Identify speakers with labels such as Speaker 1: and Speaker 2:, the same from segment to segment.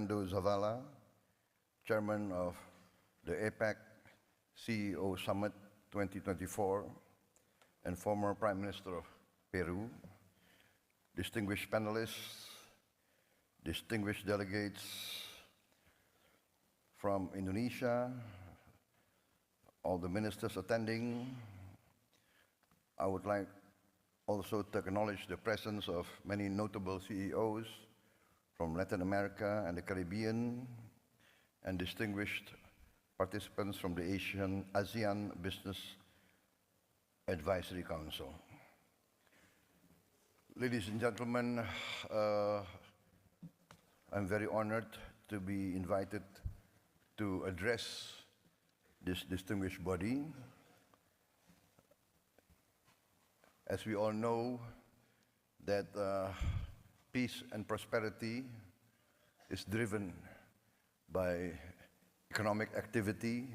Speaker 1: Zavala, Chairman of the APEC CEO Summit 2024 and former Prime Minister of Peru, distinguished panelists, distinguished delegates from Indonesia, all the ministers attending. I would like also to acknowledge the presence of many notable CEOs from Latin America and the Caribbean, and distinguished participants from the ASEAN Business Advisory Council. Ladies and gentlemen, I'm very honored to be invited to address this distinguished body. As we all know, that peace and prosperity is driven by economic activity,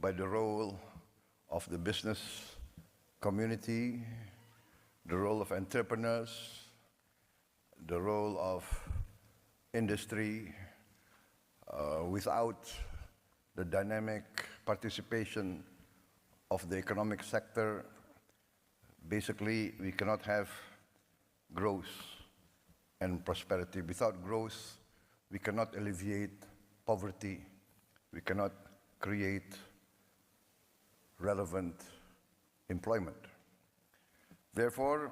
Speaker 1: by the role of the business community, the role of entrepreneurs, the role of industry. Without the dynamic participation of the economic sector, basically we cannot have growth and prosperity. Without growth, we cannot alleviate poverty. We cannot create relevant employment. Therefore,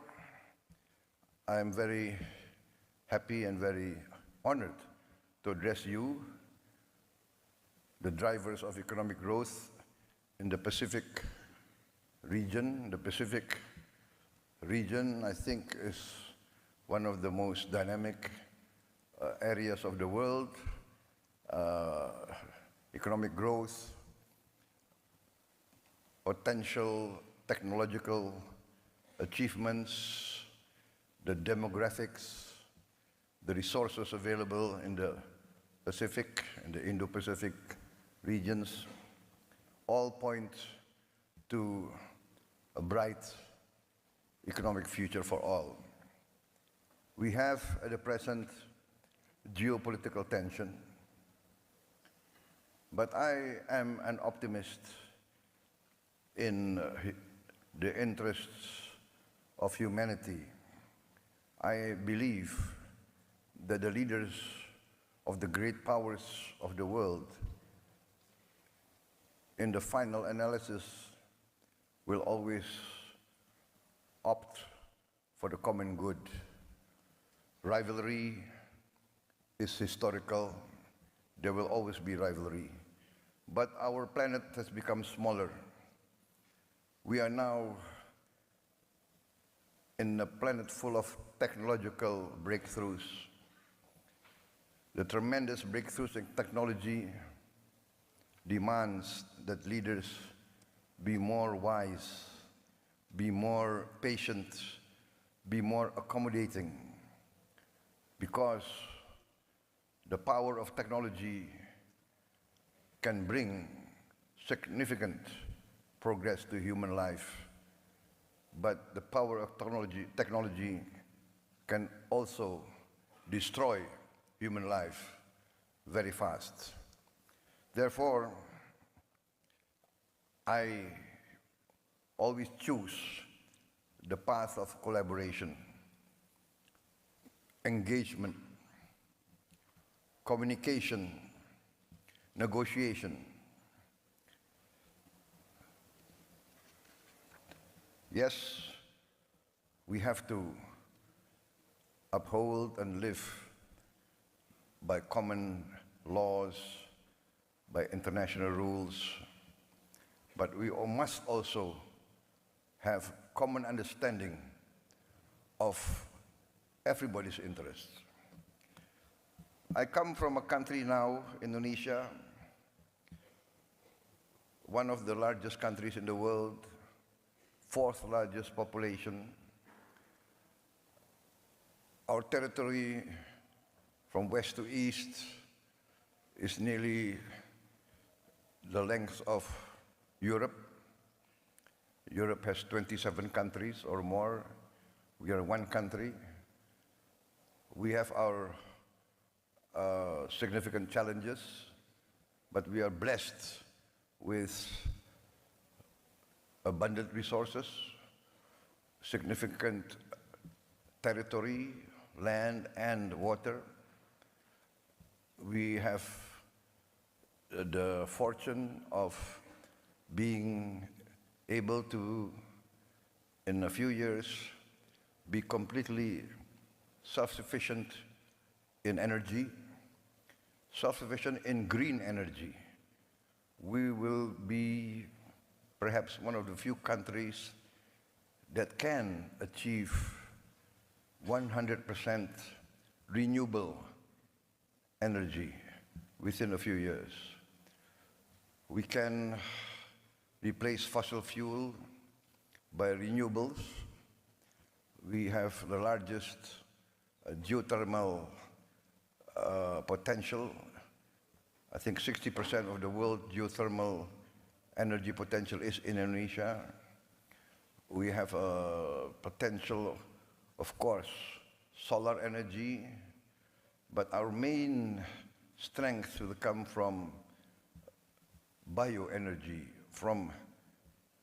Speaker 1: I am very happy and very honored to address you, the drivers of economic growth in the Pacific region. The Pacific region, I think, is one of the most dynamic areas of the world. Economic growth, potential technological achievements, the demographics, the resources available in the Pacific and the Indo-Pacific regions all point to a bright economic future for all. We have at the present geopolitical tension, but I am an optimist in the interests of humanity. I believe that the leaders of the great powers of the world, in the final analysis, will always opt for the common good. Rivalry is historical. There will always be rivalry. But our planet has become smaller. We are now in a planet full of technological breakthroughs. The tremendous breakthroughs in technology demands that leaders be more wise, be more patient, be more accommodating, because the power of technology can bring significant progress to human life, but the power of technology can also destroy human life very fast. Therefore, I always choose the path of collaboration, engagement, communication, negotiation. Yes, we have to uphold and live by common laws, by international rules, but we must also have common understanding of everybody's interests. I come from a country now, Indonesia, one of the largest countries in the world, fourth largest population. Our territory from west to east is nearly the length of Europe. Europe has 27 countries or more. We are one country. We have our significant challenges, but we are blessed with abundant resources, significant territory, land and water. We have the fortune of being able to, in a few years, be completely self-sufficient in energy, self-sufficient in green energy. We will be perhaps one of the few countries that can achieve 100% renewable energy within a few years. We can replace fossil fuel by renewables. We have the largest geothermal potential. I think 60% of the world geothermal energy potential is in Indonesia. We have a potential, of course, solar energy, but our main strength will come from bioenergy, from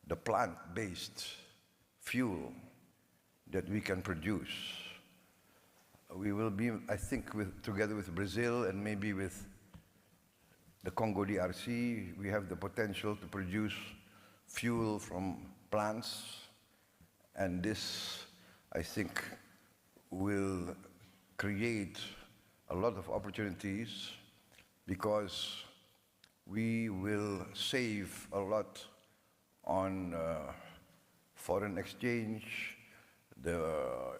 Speaker 1: the plant-based fuel that we can produce. We will be, I think, together with Brazil and maybe with the Congo DRC, we have the potential to produce fuel from plants, and this, I think, will create a lot of opportunities because we will save a lot on foreign exchange. The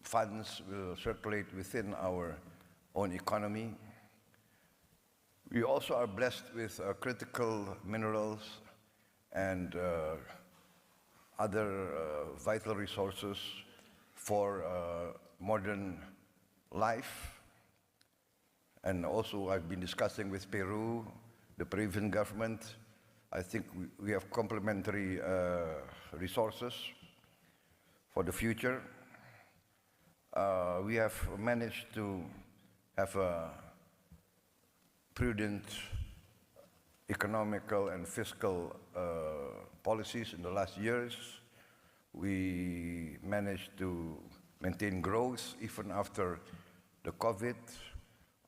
Speaker 1: funds will circulate within our own economy. We also are blessed with critical minerals and other vital resources for modern life. And also I've been discussing with Peru, the Peruvian government. I think we have complementary resources for the future. We have managed to have a prudent economical and fiscal policies in the last years. We managed to maintain growth even after the COVID.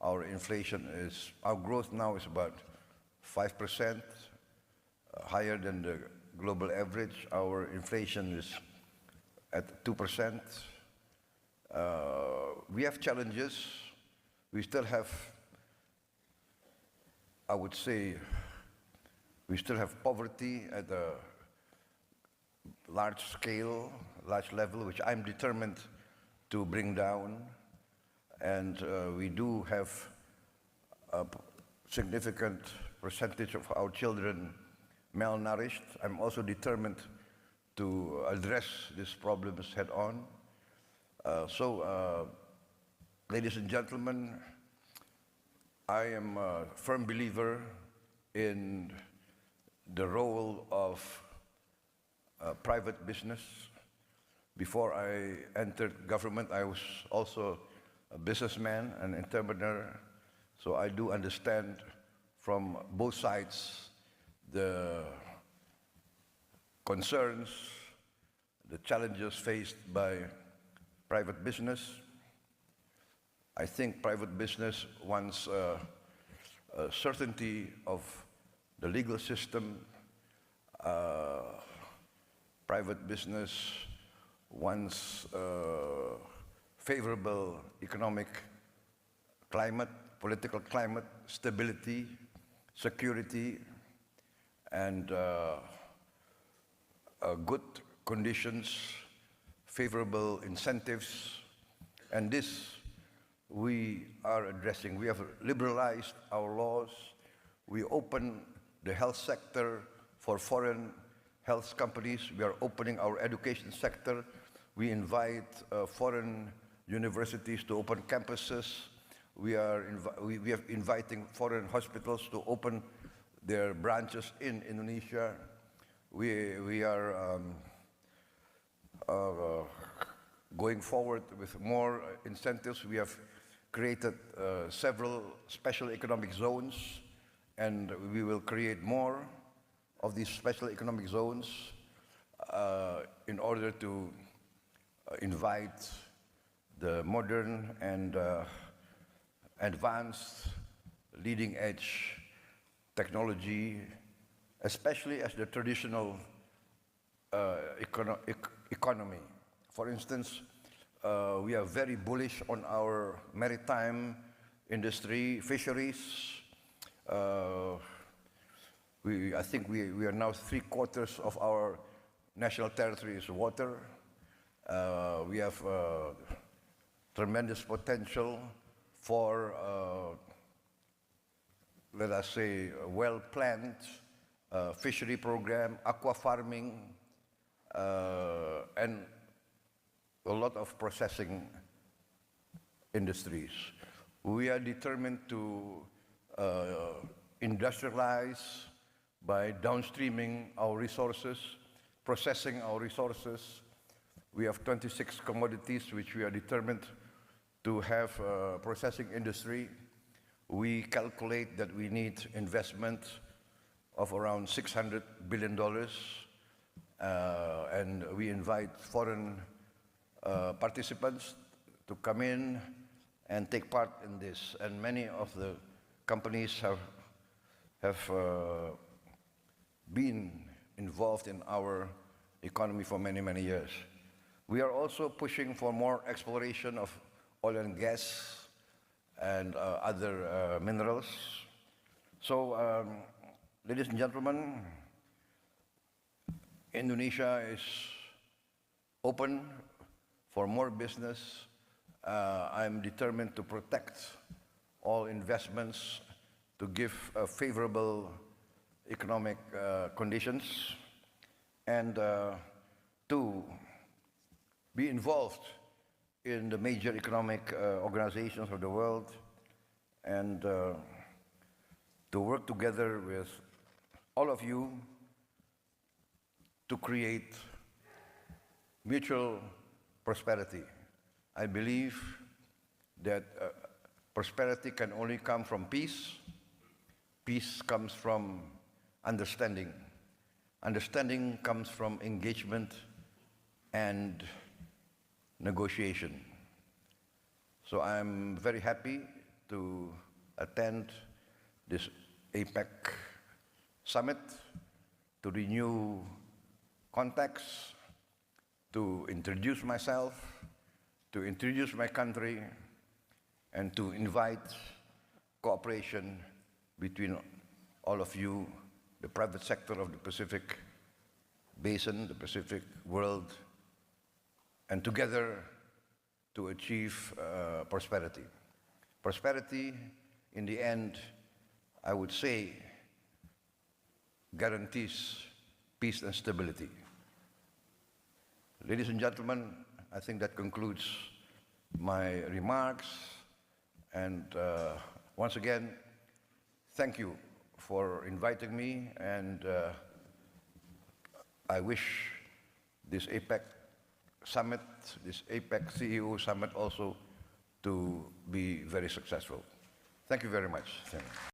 Speaker 1: Our growth now is about 5%, higher than the global average. Our inflation is at 2%. We have challenges. We still have, I would say, we still have poverty at a large scale, large level, which I'm determined to bring down. And we do have a significant percentage of our children malnourished. I'm also determined to address these problems head on. Ladies and gentlemen, I am a firm believer in the role of private business. Before I entered government, I was also a businessman, an entrepreneur, so I do understand from both sides the concerns, the challenges faced by private business. I think private business wants a certainty of the legal system. Private business wants favorable economic climate, political climate, stability, security, and good conditions, favorable incentives, and this we are addressing. We have liberalized our laws. We open the health sector for foreign health companies. We are opening our education sector. We invite foreign universities to open campuses. We are inviting foreign hospitals to open their branches in Indonesia. We are going forward with more incentives. We have created several special economic zones, and we will create more of these special economic zones in order to invite the modern and advanced leading-edge technology, especially as the traditional economy. For instance, we are very bullish on our maritime industry, fisheries. I think we are now 3/4 of our national territory is water. We have tremendous potential for, let us say, a well-planned fishery program, aqua farming, and a lot of processing industries. We are determined to industrialize by downstreaming our resources, processing our resources. We have 26 commodities which we are determined to have a processing industry. We calculate that we need investment of around $600 billion, and we invite foreign participants to come in and take part in this. And many of the companies have been involved in our economy for many, many years. We are also pushing for more exploration of oil and gas and other minerals. So, ladies and gentlemen, Indonesia is open for more business. I'm determined to protect all investments, to give favorable economic conditions, and to be involved in the major economic organizations of the world, and to work together with all of you to create mutual prosperity. I believe that prosperity can only come from peace. Peace comes from understanding. Understanding comes from engagement and negotiation. So I'm very happy to attend this APEC summit, to renew contacts, to introduce myself, to introduce my country, and to invite cooperation between all of you, the private sector of the Pacific Basin, the Pacific world, and together to achieve prosperity. Prosperity, in the end, I would say, guarantees peace and stability. Ladies and gentlemen, I think that concludes my remarks. And once again, thank you for inviting me, and I wish this APEC summit, this APEC CEO summit also to be very successful. Thank you very much. Thank you.